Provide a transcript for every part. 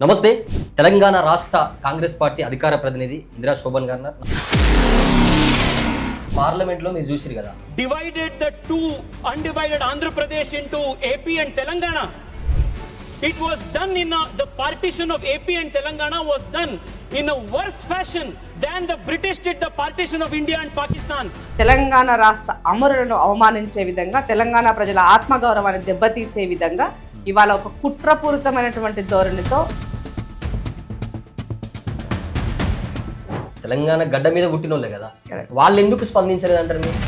నమస్తే. తెలంగాణ రాష్ట్ర కాంగ్రెస్ పార్టీ అధికార ప్రతినిధి ఇందిరా శోభన్ గారు పార్లమెంట్లో మీరు చూసిరు కదా, divided the two undivided Andhra Pradesh into AP and Telangana. It was done the partition of AP and Telangana was done in a worse fashion than the British did the partition of India and Pakistan. Telangana రాష్ట్ర అమరులను అవమానించే విధంగా, తెలంగాణ ప్రజల ఆత్మగౌరవాన్ని దెబ్బతీసే విధంగా ఇవాళ ఒక కుట్రపూరితమైనటువంటి ధోరణితో తెలంగాణ గడ్డ మీద పుట్టినోళ్ళే కదా, వాళ్ళు ఎందుకు స్పందించలేదు అంటారు మీరు?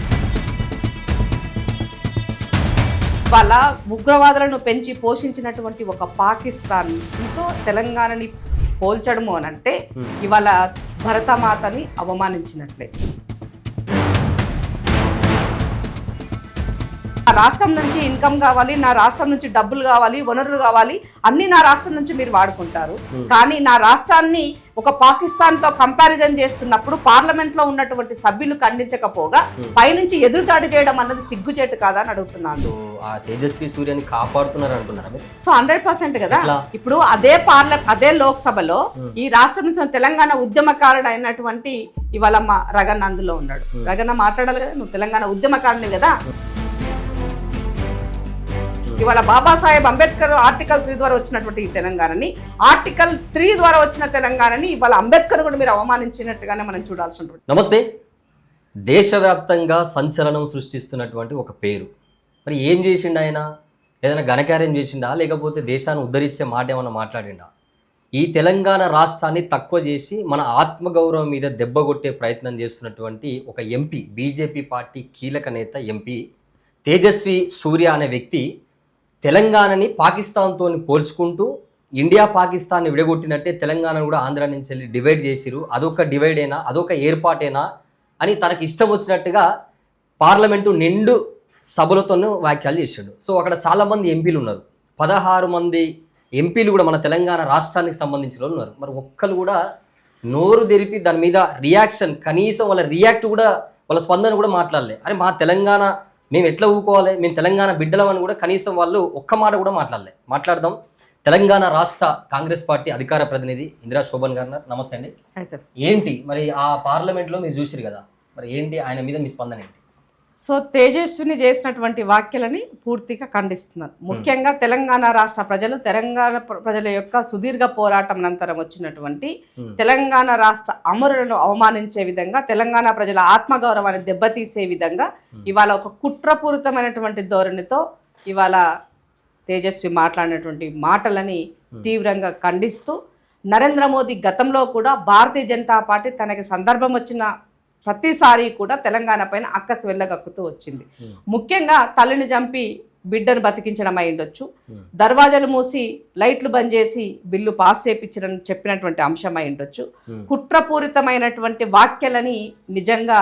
వాళ్ళ ఉగ్రవాదులను పెంచి పోషించినటువంటి ఒక పాకిస్తాన్తో తెలంగాణని పోల్చడము అని అంటే ఇవాళ భరతమాతని అవమానించినట్లే. నా రాష్ట్రం నుంచి ఇన్కమ్ కావాలి, నా రాష్ట్రం నుంచి డబ్బులు కావాలి, వనరులు కావాలి, అన్ని నా రాష్ట్రం నుంచి మీరు వాడుకుంటారు. కానీ నా రాష్ట్రాన్ని ఒక పాకిస్తాన్తో కంపారిజన్ చేస్తున్నప్పుడు పార్లమెంట్లో ఉన్నటువంటి సభ్యులు ఖండించకపోగా పైనుంచి ఎదురుదాడి చేయడం అన్నది సిగ్గుచేటు కాదా అని అడుగుతున్నాను. ఆ తేజస్వి సూర్యని కాపాడుతున్నారు అనుకున్నారా మీరు? సో 100% కదా. ఇప్పుడు అదే లోక్సభలో ఈ రాష్ట్రం నుంచి తెలంగాణ ఉద్యమకారుడు అయినటువంటి ఇవాళ మా రగన్న అందులో ఉన్నాడు. రగన్న మాట్లాడాలి కదా, నువ్వు తెలంగాణ ఉద్యమకారుని కదా. ఇవాళ బాబాసాహెబ్ అంబేద్కర్ ఆర్టికల్ 3 ద్వారా వచ్చినటువంటి ఈ తెలంగాణని, ఆర్టికల్ 3 ద్వారా వచ్చిన తెలంగాణని ఇవాళ అంబేద్కర్ కూడా మీరు అవమానించినట్టుగానే మనం చూడాల్సి ఉంటుంది. నమస్తే. దేశవ్యాప్తంగా సంచలనం సృష్టిస్తున్నటువంటి ఒక పేరు, మరి ఏం చేసిండు ఆయన? ఏదైనా ఘనకార్యం చేసిండా, లేకపోతే దేశాన్ని ఉద్ధరించే మాట ఏమైనా మాట్లాడిండా? ఈ తెలంగాణ రాష్ట్రాన్ని తక్కువ చేసి మన ఆత్మగౌరవం మీద దెబ్బ కొట్టే ప్రయత్నం చేస్తున్నటువంటి ఒక ఎంపీ, బీజేపీ పార్టీ కీలక నేత ఎంపీ తేజస్వి సూర్య అనే వ్యక్తి తెలంగాణని పాకిస్తాన్తో పోల్చుకుంటూ ఇండియా పాకిస్తాన్ని విడగొట్టినట్టే తెలంగాణను కూడా ఆంధ్ర నుంచి వెళ్ళి డివైడ్ చేసిరు, అదొక డివైడేనా, అదొక ఏర్పాటేనా అని తనకి ఇష్టం వచ్చినట్టుగా పార్లమెంటు నిండు సభలతోనూ వ్యాఖ్యలు చేశాడు. సో అక్కడ చాలామంది ఎంపీలు ఉన్నారు, 16 మంది ఎంపీలు కూడా మన తెలంగాణ రాష్ట్రానికి సంబంధించిన వాళ్ళు ఉన్నారు. మరి ఒక్కరు కూడా నోరు తెరిపి దాని మీద రియాక్షన్, కనీసం వాళ్ళ రియాక్ట్ కూడా, వాళ్ళ స్పందన కూడా మాట్లాడలే. అరే మా తెలంగాణ మేము ఎట్లా ఊకోవాలి, మేము తెలంగాణ బిడ్డలమని కూడా కనీసం వాళ్ళు ఒక్క మాట కూడా మాట్లాడలే. మాట్లాడదాం. తెలంగాణ రాష్ట్ర కాంగ్రెస్ పార్టీ అధికార ప్రతినిధి ఇందిరా శోభన్ గారు నమస్తే అండి. ఏంటి మరి ఆ పార్లమెంట్లో మీరు చూసిరు కదా, మరి ఏంటి ఆయన మీద మీ స్పందన ఏంటి? సో తేజస్విని చేసినటువంటి వ్యాఖ్యలని పూర్తిగా ఖండిస్తున్నారు. ముఖ్యంగా తెలంగాణ రాష్ట్ర ప్రజలు, తెలంగాణ ప్రజల యొక్క సుదీర్ఘ పోరాటం అనంతరం వచ్చినటువంటి తెలంగాణ రాష్ట్ర అమరులను అవమానించే విధంగా, తెలంగాణ ప్రజల ఆత్మగౌరవాన్ని దెబ్బతీసే విధంగా ఇవాళ ఒక కుట్రపూరితమైనటువంటి ధోరణితో ఇవాళ తేజస్వి మాట్లాడినటువంటి మాటలని తీవ్రంగా ఖండిస్తూ, నరేంద్ర మోదీ గతంలో కూడా భారతీయ జనతా పార్టీ తనకి సందర్భం వచ్చిన ప్రతిసారి కూడా తెలంగాణ పైన అక్కసు వెళ్ళగక్కుతూ వచ్చింది. ముఖ్యంగా తల్లిని చంపి బిడ్డను బతికించడం అయి ఉండొచ్చు, దర్వాజాలు మూసి లైట్లు బంద్ చేసి బిల్లు పాస్ చేయించడం చెప్పినటువంటి అంశం అయి ఉండొచ్చు. కుట్రపూరితమైనటువంటి వ్యాఖ్యలని నిజంగా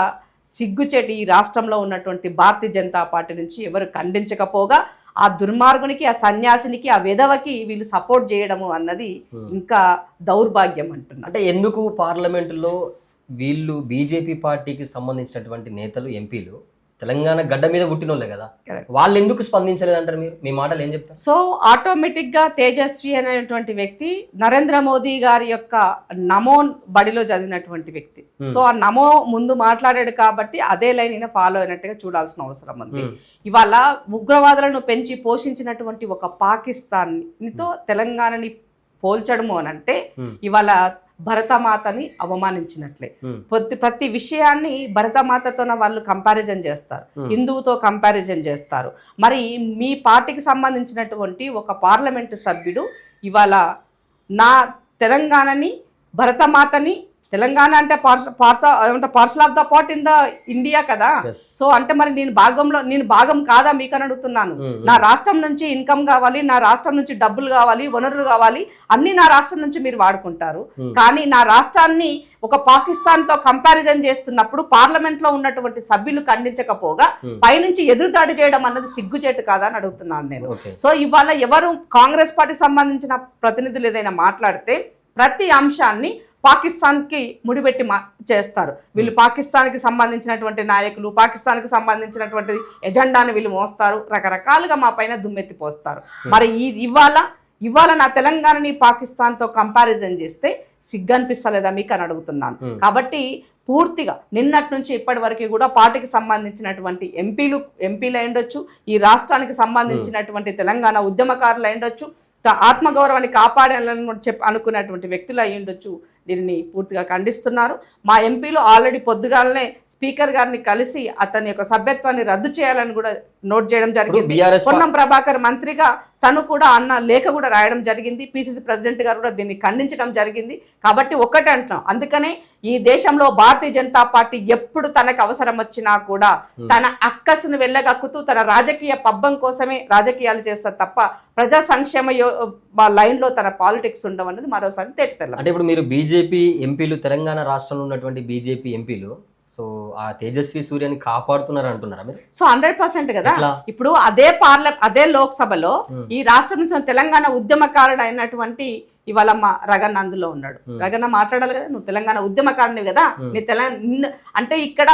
సిగ్గుచేటి ఈ రాష్ట్రంలో ఉన్నటువంటి భారతీయ జనతా పార్టీ నుంచి ఎవరు ఖండించకపోగా ఆ దుర్మార్గునికి, ఆ సన్యాసినికి, ఆ విధవకి వీళ్ళు సపోర్ట్ చేయడము అన్నది ఇంకా దౌర్భాగ్యం అంటున్నారు. అంటే ఎందుకు పార్లమెంటులో వీళ్ళు బీజేపీ పార్టీకి సంబంధించినటువంటి నేతలు, ఎంపీలు తెలంగాణ గడ్డ మీద పుట్టినోళ్ళే కదా, వాళ్ళు ఎందుకు స్పందించలేదు అంటారు మీరు? మీ మాటలు ఏం చెప్తారు? సో ఆటోమేటిక్గా తేజస్వి అనేటువంటి వ్యక్తి నరేంద్ర మోదీ గారి యొక్క నమో బడిలో చదివినటువంటి వ్యక్తి. సో ఆ నమో ముందు మాట్లాడాడు కాబట్టి అదే లైన్ ఈయన ఫాలో అయినట్టుగా చూడాల్సిన అవసరం ఉంది. ఇవాళ ఉగ్రవాదులను పెంచి పోషించినటువంటి ఒక పాకిస్తాన్తో తెలంగాణని పోల్చడము అని అంటే ఇవాళ భరతమాతని అవమానించినట్లే. ప్రతి విషయాన్ని భరతమాతతోన వాళ్ళు కంపారిజన్ చేస్తారు, హిందువుతో కంపారిజన్ చేస్తారు. మరి మీ పార్టీకి సంబంధించినటువంటి ఒక పార్లమెంటు సభ్యుడు ఇవాళ నా తెలంగాణని, భరతమాతని, తెలంగాణ అంటే parcel of the part in the India కదా. సో అంటే మరి నేను భాగం కాదా మీకు అని అడుగుతున్నాను. నా రాష్ట్రం నుంచి ఇన్కమ్ కావాలి, నా రాష్ట్రం నుంచి డబ్బులు కావాలి, వనరులు కావాలి, అన్ని నా రాష్ట్రం నుంచి మీరు వాడుకుంటారు. కానీ నా రాష్ట్రాన్ని ఒక పాకిస్తాన్తో కంపారిజన్ చేస్తున్నప్పుడు పార్లమెంట్లో ఉన్నటువంటి సభ్యులు ఖండించకపోగా పైనుంచి ఎదురుదాడి చేయడం అన్నది సిగ్గుచేటు కాదా అని అడుగుతున్నాను నేను. సో ఇవాళ ఎవరు కాంగ్రెస్ పార్టీకి సంబంధించిన ప్రతినిధులు ఏదైనా మాట్లాడితే ప్రతి అంశాన్ని పాకిస్తాన్కి ముడిపెట్టి చేస్తారు. వీళ్ళు పాకిస్తాన్కి సంబంధించినటువంటి నాయకులు, పాకిస్తాన్కి సంబంధించినటువంటి ఎజెండాను వీళ్ళు మోస్తారు, రకరకాలుగా మా పైన దుమ్మెత్తి పోస్తారు. మరి ఇవాళ ఇవాళ నా తెలంగాణని పాకిస్తాన్తో కంపారిజన్ చేస్తే సిగ్గు అనిపిస్తలేదా మీకు అని అడుగుతున్నాను. కాబట్టి పూర్తిగా నిన్నటి నుంచి ఇప్పటి వరకు కూడా పార్టీకి సంబంధించినటువంటి ఎంపీలు అయ్యుండొచ్చు, ఈ రాష్ట్రానికి సంబంధించినటువంటి తెలంగాణ ఉద్యమకారులు అయ్యుండొచ్చు, ఆత్మగౌరవాన్ని కాపాడాలని అనుకున్నటువంటి వ్యక్తులు అయ్యుండొచ్చు, దీనిని పూర్తిగా ఖండిస్తున్నారు. మా ఎంపీలు ఆల్రెడీ పొద్దుగాలనే స్పీకర్ గారిని కలిసి అతని యొక్క సభ్యత్వాన్ని రద్దు చేయాలని కూడా నోట్ చేయడం జరిగింది. పొన్నం ప్రభాకర్ మంత్రిగా తను కూడా అన్న లేఖ కూడా రాయడం జరిగింది. పిసిసి ప్రెసిడెంట్ గారు కూడా దీన్ని ఖండించడం జరిగింది. కాబట్టి ఒక్కటే అంటున్నాం, అందుకనే ఈ దేశంలో భారతీయ జనతా పార్టీ ఎప్పుడు తనకు అవసరం వచ్చినా కూడా తన అక్కసును వెళ్ళగక్కుతూ తన రాజకీయ పబ్బం కోసమే రాజకీయాలు చేస్తారు తప్ప ప్రజా సంక్షేమ లైన్లో తన పాలిటిక్స్ ఉండడం అనేది మరోసారి తేటతెల్లం. అంటే ఇప్పుడు మీరు బీజేపీ ఎంపీలు, తెలంగాణ రాష్ట్రంలో ఉన్నటువంటి బీజేపీ ఎంపీలు సో ఆ తేజస్వి సూర్యని కాపాడుతున్నారు అంటున్నారా మీరు? సో 100% కదా. ఇప్పుడు అదే లోక్సభలో ఈ రాష్ట్రం నుంచి తెలంగాణ ఉద్యమకారుడు అయినటువంటి ఇవాళ మా రగన్న అందులో ఉన్నాడు. రగన్న మాట్లాడాలి కదా, నువ్వు తెలంగాణ ఉద్యమకారునివి కదా, నీ అంటే ఇక్కడ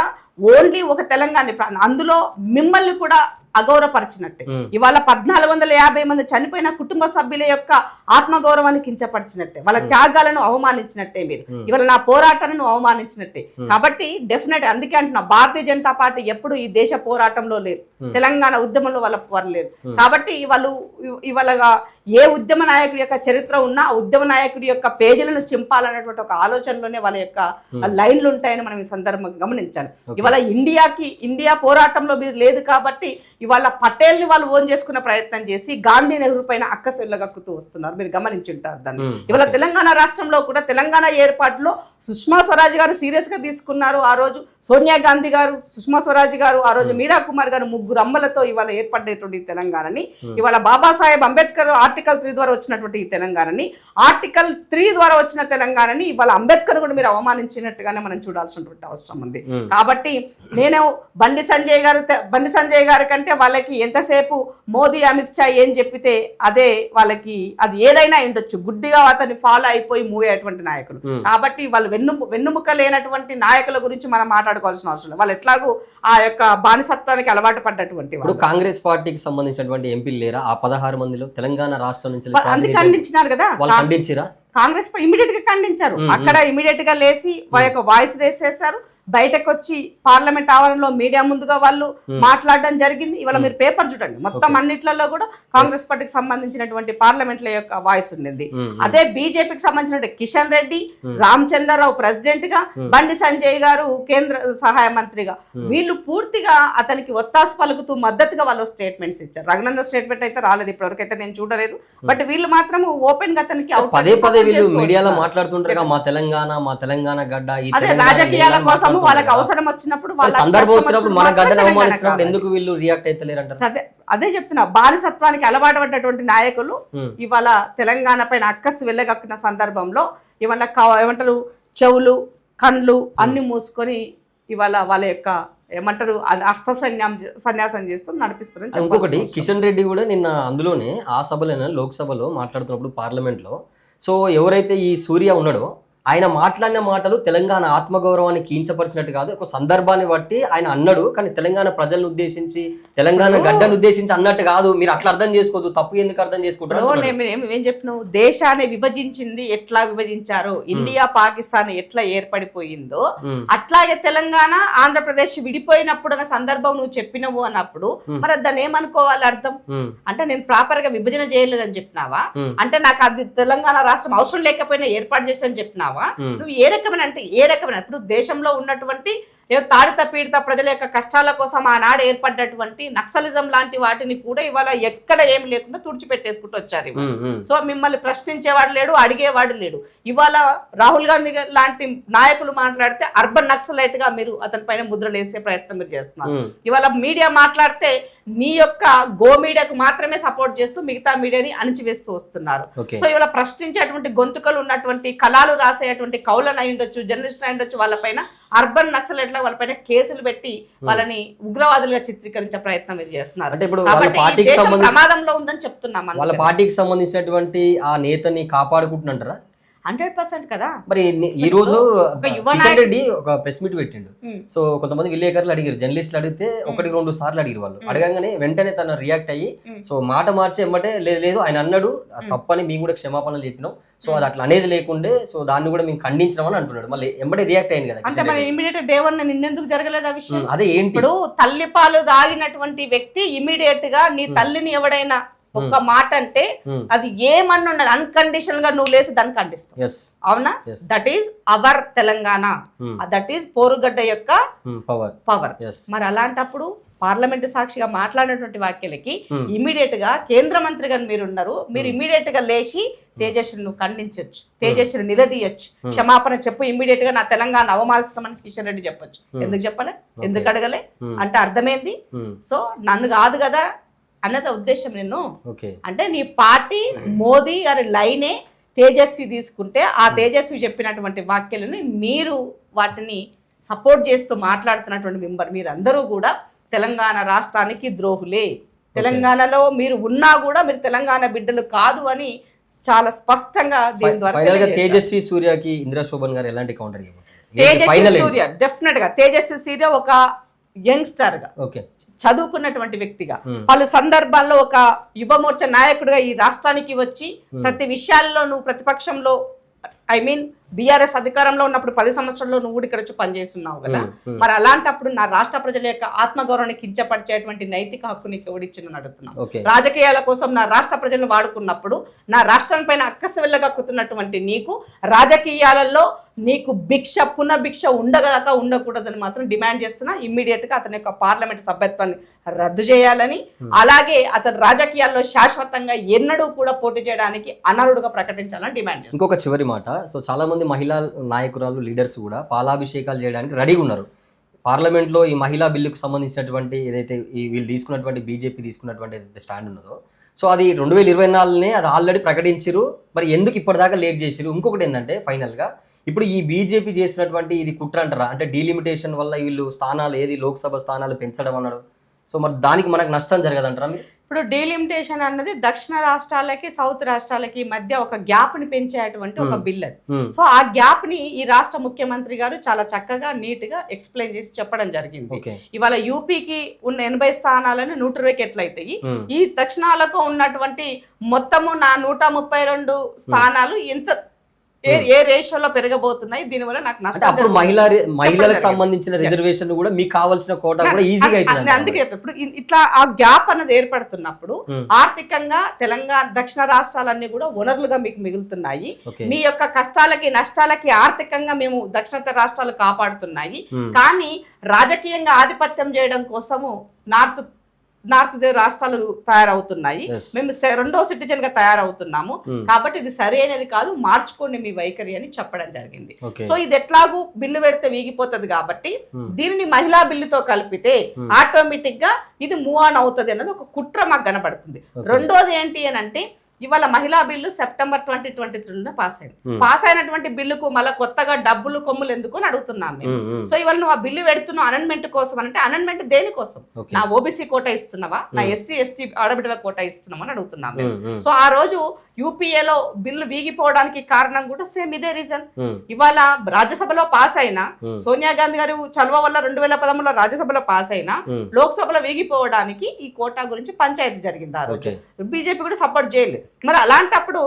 ఓన్లీ ఒక తెలంగాణ, అందులో మిమ్మల్ని కూడా అగౌరవపరిచినట్టే. ఇవాళ 1450 మంది చనిపోయిన కుటుంబ సభ్యుల యొక్క ఆత్మగౌరవాన్ని కించపరిచినట్టే, వాళ్ళ త్యాగాలను అవమానించినట్టే, మీరు ఇవాళ నా పోరాటాన్ని అవమానించినట్టే. కాబట్టి డెఫినెట్ అందుకే అంటున్నా, భారతీయ జనతా పార్టీ ఎప్పుడు ఈ దేశ పోరాటంలో లేదు, తెలంగాణ ఉద్యమంలో వాళ్ళ లేరు. కాబట్టి ఇవాళ ఏ ఉద్యమ నాయకుడి యొక్క చరిత్ర ఉన్నా ఆ ఉద్యమ నాయకుడి యొక్క పేజీలను చింపాలనేటువంటి ఒక ఆలోచనలోనే వాళ్ళ యొక్క లైన్లు ఉంటాయని మనం ఈ సందర్భంగా గమనించాలి. ఇవాళ ఇండియా పోరాటంలో మీరు లేదు కాబట్టి ఇవాళ పటేల్ని వాళ్ళు ఓన్ చేసుకున్న ప్రయత్నం చేసి గాంధీ నెహ్రూ పైన అక్కసు వెళ్ళగక్కుతూ వస్తున్నారు, మీరు గమనించుంటారు దాన్ని. ఇవాళ తెలంగాణ రాష్ట్రంలో కూడా తెలంగాణ ఏర్పాటులో సుష్మా స్వరాజ్ గారు సీరియస్ గా తీసుకున్నారు. ఆ రోజు సోనియా గాంధీ గారు, సుష్మా స్వరాజ్ గారు, ఆ రోజు మీరా కుమార్ గారు, ముగ్గురు అమ్మలతో ఇవాళ ఏర్పడేటువంటి తెలంగాణని, ఇవాళ బాబాసాహెబ్ అంబేద్కర్ ఆర్టికల్ 3 ద్వారా వచ్చినటువంటి ఈ తెలంగాణని, ఆర్టికల్ 3 ద్వారా వచ్చిన తెలంగాణని ఇవాళ అంబేద్కర్ కూడా మీరు అవమానించినట్టుగానే మనం చూడాల్సినటువంటి అవసరం ఉంది. కాబట్టి నేను బండి సంజయ్ గారి కంటే వాళ్ళకి ఎంతసేపు మోదీ, అమిత్ షా ఏం చెప్పితే అదే వాళ్ళకి, అది ఏదైనా ఉండొచ్చు, గుడ్డిగా అతన్ని ఫాలో అయిపోయి మూవ్ అయ్యేటువంటి నాయకులు. కాబట్టి వాళ్ళు వెన్నుముక లేనటువంటి నాయకుల గురించి మనం మాట్లాడుకోవాల్సిన అవసరం లేదు. వాళ్ళు ఎట్లాగూ ఆ యొక్క బానిసత్వానికి అలవాటు పడ్డటువంటి వాళ్ళు. కాంగ్రెస్ పార్టీకి సంబంధించినటువంటి ఎంపీలు లేరా ఆ 16 మందిలో? తెలంగాణ రాష్ట్రం నుంచి అందుకు ఖండించినారు కదా, ఖండించిరా? కాంగ్రెస్ ఇమీడియట్ గా ఖండించారు. అక్కడ ఇమీడియట్ గా లేచి వాళ్ళ యొక్క వాయిస్ రేస్ చేశారు. బయటకు వచ్చి పార్లమెంట్ ఆవరణలో మీడియా ముందుగా వాళ్ళు మాట్లాడడం జరిగింది. ఇవాళ మీరు పేపర్ చూడండి, మొత్తం అన్నిట్లలో కూడా కాంగ్రెస్ పార్టీకి సంబంధించినటువంటి పార్లమెంట్ల యొక్క వాయిస్ ఉండింది. అదే బీజేపీకి సంబంధించిన కిషన్ రెడ్డి, రామచంద్రరావు ప్రెసిడెంట్ గా, బండి సంజయ్ గారు కేంద్ర సహాయ మంత్రిగా, వీళ్ళు పూర్తిగా అతనికి ఒత్తాసు పలుకుతూ మద్దతుగా వాళ్ళు స్టేట్మెంట్స్ ఇచ్చారు. రఘునందన్ స్టేట్మెంట్ అయితే రాలేదు ఇప్పటివరకైతే, నేను చూడలేదు. బట్ వీళ్ళు మాత్రం ఓపెన్ గా అతనికి మీడియాలో మాట్లాడుతుంటారు, మా తెలంగాణ గడ్డ, అదే రాజకీయాల కోసం వాళ్ళకి అవసరం వచ్చినప్పుడు ఎందుకు వీళ్ళు రియాక్ట్ అయితలేరు అంటారు. అదే చెప్తున్నా, బానిసత్వానికి అలవాటు పడ్డటువంటి నాయకులు ఇవాళ తెలంగాణ పైన అక్కసు వెళ్ళగక్కిన సందర్భంలో ఇవాళ ఏమంటారు, చెవులు కళ్ళు అన్ని మూసుకొని ఇవాళ వాళ్ళ యొక్క ఏమంటారు అస్త్ర సన్యాసం చేస్తూ నడిపిస్తారు. ఇంకొకటి, కిషన్ రెడ్డి కూడా నిన్న అందులోనే ఆ సభలోనే లోక్సభలో మాట్లాడుతున్నప్పుడు పార్లమెంట్లో, సో ఎవరైతే ఈ సూర్య ఉన్నాడో ఆయన మాట్లాడిన మాటలు తెలంగాణ ఆత్మగౌరవాన్ని కించపరిచినట్టు కాదు, ఒక సందర్భాన్ని బట్టి ఆయన అన్నాడు. కానీ తెలంగాణ ప్రజలను ఉద్దేశించి, తెలంగాణ గడ్డను ఉద్దేశించి అన్నట్టు కాదు. మీరు అట్లా అర్థం చేసుకోవద్దు, తప్పు ఎందుకు అర్థం చేసుకుంటారు? ఏం చెప్పినావు, దేశాన్ని విభజించింది ఎట్లా విభజించారు, ఇండియా పాకిస్తాన్ ఎట్లా ఏర్పడిపోయిందో అట్లాగే తెలంగాణ ఆంధ్రప్రదేశ్ విడిపోయినప్పుడు అన్న సందర్భం నువ్వు చెప్పినవు అన్నప్పుడు మరి దాన్ని ఏమనుకోవాలి అర్థం? అంటే నేను ప్రాపర్ గా విభజన చేయలేదని చెప్పినావా? అంటే నాకు అది తెలంగాణ రాష్ట్రం అవసరం లేకపోయినా ఏర్పాటు చేస్తానని చెప్పినావా? నువ్వు ఏ రకమైన ఇప్పుడు దేశంలో ఉన్నటువంటి తాడిత పీడిత ప్రజల యొక్క కష్టాల కోసం ఆనాడు ఏర్పడ్డటువంటి నక్సలిజం లాంటి వాటిని కూడా ఇవాళ ఎక్కడ ఏమి లేకుండా తుడిచిపెట్టేసుకుంటూ వచ్చారు. సో మిమ్మల్ని ప్రశ్నించేవాడు లేడు, అడిగేవాడు లేడు. ఇవాళ రాహుల్ గాంధీ లాంటి నాయకులు మాట్లాడితే అర్బన్ నక్సలైట్ గా మీరు అతని పైన ముద్రలు వేసే ప్రయత్నం మీరు చేస్తున్నారు. ఇవాళ మీడియా మాట్లాడితే నీ యొక్క గో మీడియాకు మాత్రమే సపోర్ట్ చేస్తూ మిగతా మీడియాని అణిచివేస్తూ వస్తున్నారు. సో ఇవాళ ప్రశ్నించేటువంటి గొంతుకలు ఉన్నటువంటి, కళాలు రాసేటువంటి కౌలను అయి ఉండొచ్చు, జర్నలిస్ట్ అయి ఉండొచ్చు, వాళ్ళపైన అర్బన్ నక్సలైట్ వాళ్ళపైన కేసులు పెట్టి వాళ్ళని ఉగ్రవాదులుగా చిత్రీకరించే ప్రయత్నం మీరు చేస్తున్నారు. అంటే ఇప్పుడు ప్రమాదంలో ఉందని చెప్తున్నాం. వాళ్ళ పార్టీకి సంబంధించినటువంటి ఆ నేతని కాపాడుకుంటున్నారా? 100% కదా. మరి ఈ రోజు ఒక యువ కిషన్ రెడ్డి ఒక ప్రెస్ మీట్ పెట్టిండు. సో కొంతమంది విలేకరులు అడిగారు, జర్నలిస్టులు అడిగితే 1-2 సార్లు అడిగారు. వాళ్ళు అడగంగానే వెంటనే తను రియాక్ట్ అయ్యి సో మాట మార్చి ఎమ్మటే లేదు ఆయన అన్నాడు తప్పని మేము కూడా క్షమాపణలు చెప్పినాం, సో అది అట్లా అనేది లేకుండే, సో దాన్ని కూడా మేము ఖండించడం అని అంటున్నాడు. మళ్ళీ ఎమ్మటే రియాక్ట్ అయింది కదా. అంటే మరి ఇమీడియట్ డే 1 నిన్నెందుకు జరగలేదు ఆ విషయం? అదే ఏంటి, ఇప్పుడు తల్లి పాలు తాగినటువంటి వ్యక్తి ఇమీడియట్ గా నీ తల్లిని ఎవడైనా ఒక్క మాట అంటే అది ఏమన్నా ఉన్నది అన్కండిషనల్ గా నువ్వు లేసి దాన్ని ఖండిస్తావు. అవునా? That is our Telangana, that is పోరుగడ్డ యొక్క పవర్. మరి అలాంటప్పుడు పార్లమెంట్ సాక్షిగా మాట్లాడినటువంటి వ్యాఖ్యలకి ఇమీడియట్ గా కేంద్ర మంత్రిగా మీరున్నారు, మీరు ఇమీడియట్ గా లేచి తేజస్విని నువ్వు ఖండించవచ్చు, తేజస్విని నిలదీయచ్చు, క్షమాపణ చెప్పు, ఇమీడియట్ గా నా తెలంగాణ అవమానిస్తామని కిషన్ రెడ్డి చెప్పొచ్చు. ఎందుకు చెప్పలే, ఎందుకు అడగలే అంటే అర్థమైంది. సో నన్ను కాదు కదా అన్నది ఉద్దేశం. నేను అంటే నీ పార్టీ మోదీ గారి లైనే తేజస్వి తీసుకుంటే ఆ తేజస్వి చెప్పినటువంటి వ్యాఖ్యలని మీరు వాటిని సపోర్ట్ చేస్తూ మాట్లాడుతున్నటువంటి మీరందరూ కూడా తెలంగాణ రాష్ట్రానికి ద్రోహులే. తెలంగాణలో మీరు ఉన్నా కూడా మీరు తెలంగాణ బిడ్డలు కాదు అని చాలా స్పష్టంగా దీని ద్వారా తేజస్వి సూర్యకి ఇందిరా శోభన్ గారు ఎలాంటి కౌంటర్? తేజస్వి సూర్య డెఫినెట్ గా తేజస్వి సూర్య ఒక యంగ్స్టర్ గా చదువుకున్నటువంటి వ్యక్తిగా పలు సందర్భాల్లో ఒక యువమోర్చ నాయకుడిగా ఈ రాష్ట్రానికి వచ్చి ప్రతి విషయాల్లో నువ్వు ప్రతిపక్షంలో బీఆర్ఎస్ అధికారంలో ఉన్నప్పుడు 10 సంవత్సరాల్లో నువ్వు ఇక్కడ వచ్చి పనిచేస్తున్నావు కదా. మరి అలాంటప్పుడు నా రాష్ట్ర ప్రజల యొక్క ఆత్మగౌరవాన్ని కించపరిచేటువంటి నైతిక హక్కు నీకు ఎవడిచ్చిందని అడుగుతున్నావు. రాజకీయాల కోసం నా రాష్ట్ర ప్రజలను వాడుకున్నప్పుడు నా రాష్ట్రం పైన అక్కసు వెళ్ళగక్కుతున్నటువంటి నీకు రాజకీయాలలో నీకు పునర్భిక్ష ఉండగాక ఉండకూడదని మాత్రం డిమాండ్ చేస్తున్నా. ఇమ్మీడియట్ గా అతని యొక్క పార్లమెంట్ సభ్యత్వాన్ని రద్దు చేయాలని, అలాగే అతను రాజకీయాల్లో శాశ్వతంగా ఎన్నడూ కూడా పోటీ చేయడానికి అనర్హుడుగా ప్రకటించాలని డిమాండ్ చేస్తున్నా. ఇంకొక చివరి మాట, సో చాలా మంది మహిళా నాయకురాలు లీడర్స్ కూడా పాలాభిషేకాలు చేయడానికి రెడీగా ఉన్నారు. పార్లమెంట్లో ఈ మహిళా బిల్లుకు సంబంధించినటువంటి ఏదైతే వీళ్ళు తీసుకున్నటువంటి బీజేపీ తీసుకున్నటువంటి ఏదైతే స్టాండ్ ఉన్నదో, సో అది 2024 అది ఆల్రెడీ ప్రకటించారు. మరి ఎందుకు ఇప్పటిదాకా లేట్ చేసారు? ఇంకొకటి ఏంటంటే ఫైనల్గా ఇప్పుడు ఈ బీజేపీ చేసినటువంటి ఇది కుట్ర అంటారా, అంటే డీలిమిటేషన్ వల్ల వీళ్ళు స్థానాలు లోక్సభ స్థానాలు పెంచడం అన్నాడు. సో మరి దానికి మనకు నష్టం జరగదంటారా మీరు? ఇప్పుడు డీలిమిటేషన్ అన్నది దక్షిణ రాష్ట్రాలకి సౌత్ రాష్ట్రాలకి మధ్య ఒక గ్యాప్ ని పెంచేటువంటి ఒక బిల్ అది. సో ఆ గ్యాప్ ని ఈ రాష్ట్ర ముఖ్యమంత్రి గారు చాలా చక్కగా నీట్ గా ఎక్స్ప్లెయిన్ చేసి చెప్పడం జరిగింది. ఇవాళ యూపీకి ఉన్న 80 స్థానాలను 120కి ఎట్లయితాయి, ఈ దక్షిణాలకు ఉన్నటువంటి మొత్తము నా 132 స్థానాలు ఎంత ఏ రేషియోలో పెరగబోతున్నాయి, దీనివల్ల నాకు నష్టం. మహిళలకు సంబంధించిన రిజర్వేషన్ కూడా మీకు కావాల్సిన కోటా కూడా ఈజీగా అవుతుంది. అందుకే ఇప్పుడు ఇట్లా ఆ గ్యాప్ అన్నది ఏర్పడుతున్నప్పుడు ఆర్థికంగా తెలంగాణ దక్షిణ రాష్ట్రాలన్నీ కూడా వనరులుగా మీకు మిగులుతున్నాయి. మీ యొక్క కష్టాలకి నష్టాలకి ఆర్థికంగా మేము దక్షిణ రాష్ట్రాలు కాపాడుతున్నాయి. కానీ రాజకీయంగా ఆధిపత్యం చేయడం కోసము నార్త్ రాష్ట్రాలు తయారవుతున్నాయి. మేము 2వ సిటిజన్ గా తయారవుతున్నాము. కాబట్టి ఇది సరైనది కాదు, మార్చుకోండి మీ వైఖరి అని చెప్పడం జరిగింది. సో ఇది ఎట్లాగూ బిల్లు పెడితే వీగిపోతుంది కాబట్టి దీనిని మహిళా బిల్లుతో కలిపితే ఆటోమేటిక్ గా ఇది మూవ్ ఆన్ అవుతుంది అన్నది ఒక కుట్ర మాకు కనబడుతుంది. రెండోది ఏంటి అని అంటే ఇవాళ మహిళా బిల్లు సెప్టెంబర్ 2023 పాస్ అయినటువంటి బిల్లుకు మళ్ళీ కొత్తగా డబ్బులు కొమ్ములు ఎందుకు అని అడుగుతున్నాం మేము. సో ఇవాళ నువ్వు ఆ బిల్లు పెడుతున్నావు అనన్మెంట్ కోసం అంటే అనన్మెంట్ దేనికోసం? నా ఓబీసీ కోటా ఇస్తున్నావా, నా ఎస్సీ ఎస్టీ ఆడబిడ్డల కోటా ఇస్తున్నావా అని అడుగుతున్నాం మేము. సో ఆ రోజు యూపీఏలో బిల్లు వీగిపోవడానికి కారణం కూడా సేమ్ ఇదే రీజన్. ఇవాళ రాజ్యసభలో పాస్ అయినా సోనియా గాంధీ గారు చలువ వల్ల 2013లో రాజ్యసభలో పాస్ అయినా లోక్సభలో వీగిపోవడానికి ఈ కోటా గురించి పంచాయతీ జరిగింది. ఆ రోజు బీజేపీ కూడా సపోర్ట్ చేయలేదు. మరి అలాంటప్పుడు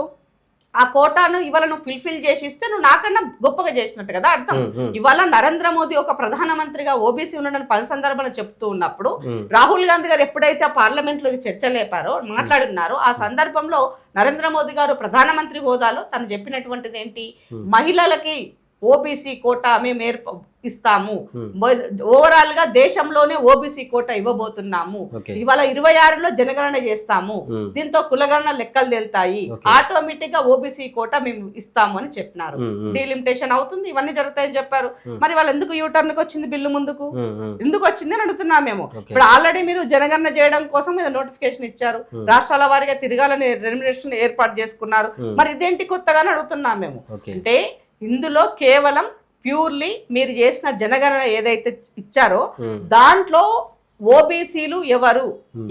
ఆ కోటాను ఇవాళ నువ్వు ఫుల్ఫిల్ చేసి ఇస్తే నువ్వు నాకన్నా గొప్పగా చేసినట్టు కదా అర్థం. ఇవాళ నరేంద్ర మోదీ ఒక ప్రధానమంత్రిగా ఓబీసీ ఉండడం 10 సందర్భాలు చెప్తూ ఉన్నప్పుడు రాహుల్ గాంధీ గారు ఎప్పుడైతే పార్లమెంట్ లో చర్చ లేపారో మాట్లాడున్నారో ఆ సందర్భంలో నరేంద్ర మోదీ గారు ప్రధానమంత్రి హోదాలో తను చెప్పినటువంటిది ఏంటి, మహిళలకి ఓబీసీ కోటా మేము ఇస్తాము, ఓవరాల్ గా దేశంలోనే ఓబీసీ కోటా ఇవ్వబోతున్నాము, ఇవాళ 26లో జనగణన చేస్తాము, దీంతో కులగణన లెక్కలు తేలుతాయి, ఆటోమేటిక్ గా ఓబీసీ కోటా మేము ఇస్తాము అని చెప్పినారు. డీలిమిటేషన్ అవుతుంది, ఇవన్నీ జరుగుతాయని చెప్పారు. మరి వాళ్ళు ఎందుకు యూటర్న్ కి వచ్చింది బిల్లు ముందుకు, ఎందుకు వచ్చింది అని అడుగుతున్నాం మేము. ఇప్పుడు ఆల్రెడీ మీరు జనగణన చేయడం కోసం మీద నోటిఫికేషన్ ఇచ్చారు, రాష్ట్రాల వారిగా తిరగాలని రెమ్యునరేషన్ ఏర్పాటు చేసుకున్నారు. మరి ఇదేంటి కొత్తగా అడుగుతున్నాం మేము. అంటే ఇందులో కేవలం ప్యూర్లీ మీరు చేసిన జనగణన ఏదైతే ఇచ్చారో దాంట్లో ఓబీసీలు ఎవరు,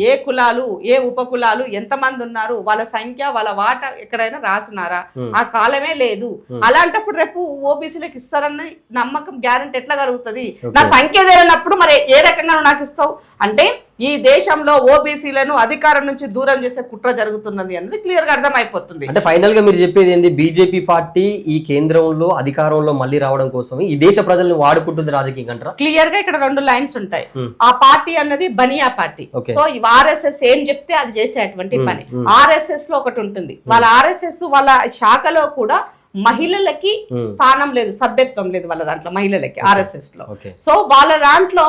ఏ కులాలు, ఏ ఉపకులాలు, ఎంతమంది ఉన్నారు, వాళ్ళ సంఖ్య, వాళ్ళ వాటా ఎక్కడైనా రాసినారా? ఆ కాలమే లేదు. అలాంటప్పుడు రేపు ఓబీసీలకు ఇస్తారన్న నమ్మకం, గ్యారెంటీ ఎట్లా కలుగుతుంది? నా సంఖ్య తెలియనప్పుడు మరి ఏ రకంగా నాకు ఇస్తావు అంటే ఈ దేశంలో ఓబీసీలను అధికారం నుంచి దూరం చేసే కుట్ర జరుగుతున్నది అనేది క్లియర్ గా అర్థమైపోతుంది. అంటే ఫైనల్ గా మీరు చెప్పేది ఏంది? బీజేపీ పార్టీ ఈ కేంద్రంలో అధికారంలో మళ్ళీ రావడం కోసం ఈ దేశ ప్రజలను వాడుకుంటుంది రాజకీయం అంటారా? క్లియర్ గా ఇక్కడ 2 లైన్స్ ఉంటాయి. ఆ పార్టీ అన్నది బనియా పార్టీ. సో ఆర్ఎస్ఎస్ ఏం చెప్తే అది చేసేటువంటి పని. ఆర్ఎస్ఎస్ లో ఒకటి ఉంటుంది. వాళ్ళ ఆర్ఎస్ఎస్ వాళ్ళ శాఖలో కూడా మహిళలకి స్థానం లేదు, సభ్యత్వం లేదు వాళ్ళ దాంట్లో మహిళలకి ఆర్ఎస్ఎస్ లో. సో వాళ్ళ దాంట్లో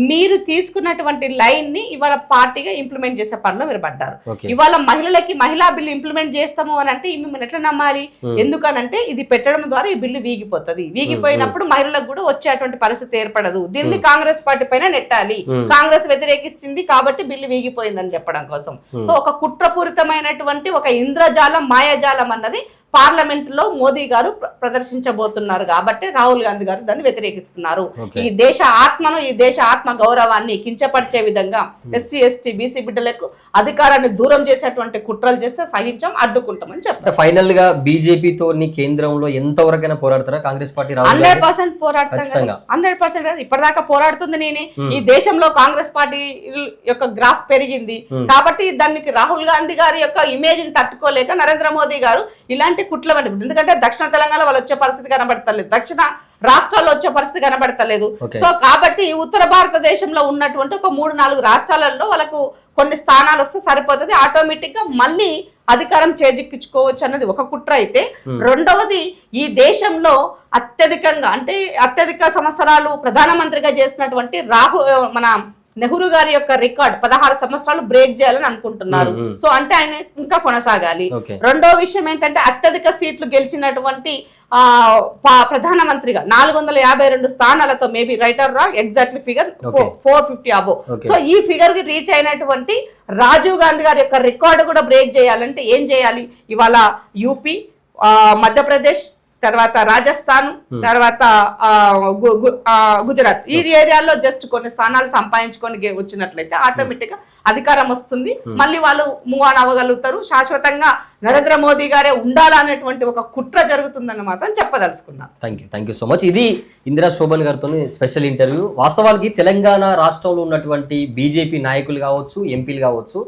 మీరు తీసుకున్నటువంటి లైన్ ని ఇవాళ పార్టీగా ఇంప్లిమెంట్ చేసే పనిలో మీరు పడ్డారు. ఇవాళ మహిళలకి మహిళా బిల్లు ఇంప్లిమెంట్ చేస్తాము అని అంటే మిమ్మల్ని ఎట్లా నమ్మాలి? ఎందుకనంటే ఇది పెట్టడం ద్వారా ఈ బిల్లు వీగిపోతుంది. వీగిపోయినప్పుడు మహిళలకు కూడా వచ్చేటువంటి పరిస్థితి ఏర్పడదు. దీన్ని కాంగ్రెస్ పార్టీ పైన నెట్టాలి. కాంగ్రెస్ వ్యతిరేకిస్తుంది కాబట్టి బిల్లు వీగిపోయిందని చెప్పడం కోసం. సో ఒక కుట్రపూరితమైనటువంటి ఒక ఇంద్రజాలం, మాయాజాలం అన్నది పార్లమెంట్ లో మోదీ గారు ప్రదర్శించబోతున్నారు కాబట్టి రాహుల్ గాంధీ గారు దాన్ని వ్యతిరేకిస్తున్నారు. ఈ దేశ ఆత్మను, ఈ దేశ ఆత్మ గౌరవాన్ని కించపరిచే విధంగా ఎస్సీ ఎస్టీ బీసీ బిడ్డలకు అధికారాన్ని దూరం చేసేటువంటి కుట్రలు చేస్తే సహించాం, అడ్డుకుంటామని చెప్పారు. ఫైనల్ గా బీజేపీతో కేంద్రంలో ఎంతవరకైనా పోరాడతారా కాంగ్రెస్ పార్టీ? 100% పోరాడతాం. 100% కాదు, ఇప్పటిదాకా పోరాడుతుంది నేనే. ఈ దేశంలో కాంగ్రెస్ పార్టీ యొక్క గ్రాఫ్ పెరిగింది కాబట్టి దానికి రాహుల్ గాంధీ గారి యొక్క ఇమేజ్ ని తట్టుకోలేక నరేంద్ర మోదీ గారు ఇలాంటి కుట్ల, ఎందుకంటే దక్షిణ తెలంగాణ వాళ్ళు వచ్చే పరిస్థితి కనబడతలేదు, దక్షిణ రాష్ట్రాల్లో వచ్చే పరిస్థితి కనబడతలేదు. సో కాబట్టి ఉత్తర భారతదేశంలో ఉన్నటువంటి ఒక 3-4 రాష్ట్రాలలో వాళ్ళకు కొన్ని స్థానాలు వస్తే సరిపోతుంది, ఆటోమేటిక్ గా మళ్ళీ అధికారం చేజిక్కించుకోవచ్చు అన్నది ఒక కుట్ర అయితే, రెండవది ఈ దేశంలో అత్యధిక సంవత్సరాలు ప్రధానమంత్రిగా చేసినటువంటి మన నెహ్రూ గారి యొక్క రికార్డ్ 16 సంవత్సరాలు బ్రేక్ చేయాలని అనుకుంటున్నారు. సో అంటే ఆయన ఇంకా కొనసాగాలి. రెండో విషయం ఏంటంటే అత్యధిక సీట్లు గెలిచినటువంటి ప్రధానమంత్రిగా 452 స్థానాలతో, maybe right or wrong, exactly figure 450 above. So ఈ ఫిగర్ కి రీచ్ అయినటువంటి రాజీవ్ గాంధీ గారి యొక్క రికార్డు కూడా బ్రేక్ చేయాలంటే ఏం చేయాలి? ఇవాళ యూపీ, మధ్యప్రదేశ్, తర్వాత రాజస్థాన్, తర్వాత గుజరాత్, ఈ ఏరియాలో జస్ట్ కొన్ని స్థానాలు సంపాదించుకొని వచ్చినట్లయితే ఆటోమేటిక్ గా అధికారం వస్తుంది. మళ్ళీ వాళ్ళు మూవ్ ఆన్ అవ్వగలుగుతారు. శాశ్వతంగా నరేంద్ర మోదీ గారే ఉండాలనేటువంటి ఒక కుట్ర జరుగుతుందని మాత్రం చెప్పదలుచుకున్నాను. Thank you so much. ఇది ఇందిరా శోభన్ గారితో స్పెషల్ ఇంటర్వ్యూ. వాస్తవానికి తెలంగాణ రాష్ట్రంలో ఉన్నటువంటి బీజేపీ నాయకులు కావచ్చు, ఎంపీలు కావచ్చు,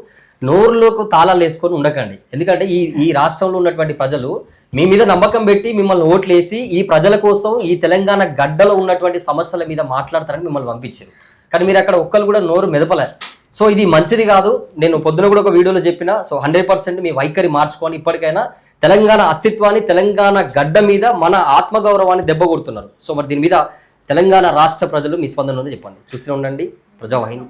నోరులోకి తాళాలు వేసుకొని ఉండకండి. ఎందుకంటే ఈ రాష్ట్రంలో ఉన్నటువంటి ప్రజలు మీ మీద నమ్మకం పెట్టి మిమ్మల్ని ఓట్లేసి ఈ ప్రజల కోసం ఈ తెలంగాణ గడ్డలో ఉన్నటువంటి సమస్యల మీద మాట్లాడతారని మిమ్మల్ని పంపించారు. కానీ మీరు అక్కడ ఒక్కరు కూడా నోరు మెదపలే. సో ఇది మంచిది కాదు. నేను పొద్దున కూడా ఒక వీడియోలో చెప్పిన, సో 100% మీ వైఖరి మార్చుకొని ఇప్పటికైనా తెలంగాణ అస్తిత్వాన్ని, తెలంగాణ గడ్డ మీద మన ఆత్మగౌరవాన్ని దెబ్బ కొడుతున్నారు. సో మరి దీని మీద తెలంగాణ రాష్ట్ర ప్రజలు మీ స్పందన ఉందో చెప్పండి. చూస్తూనే ఉండండి ప్రజావాహిని.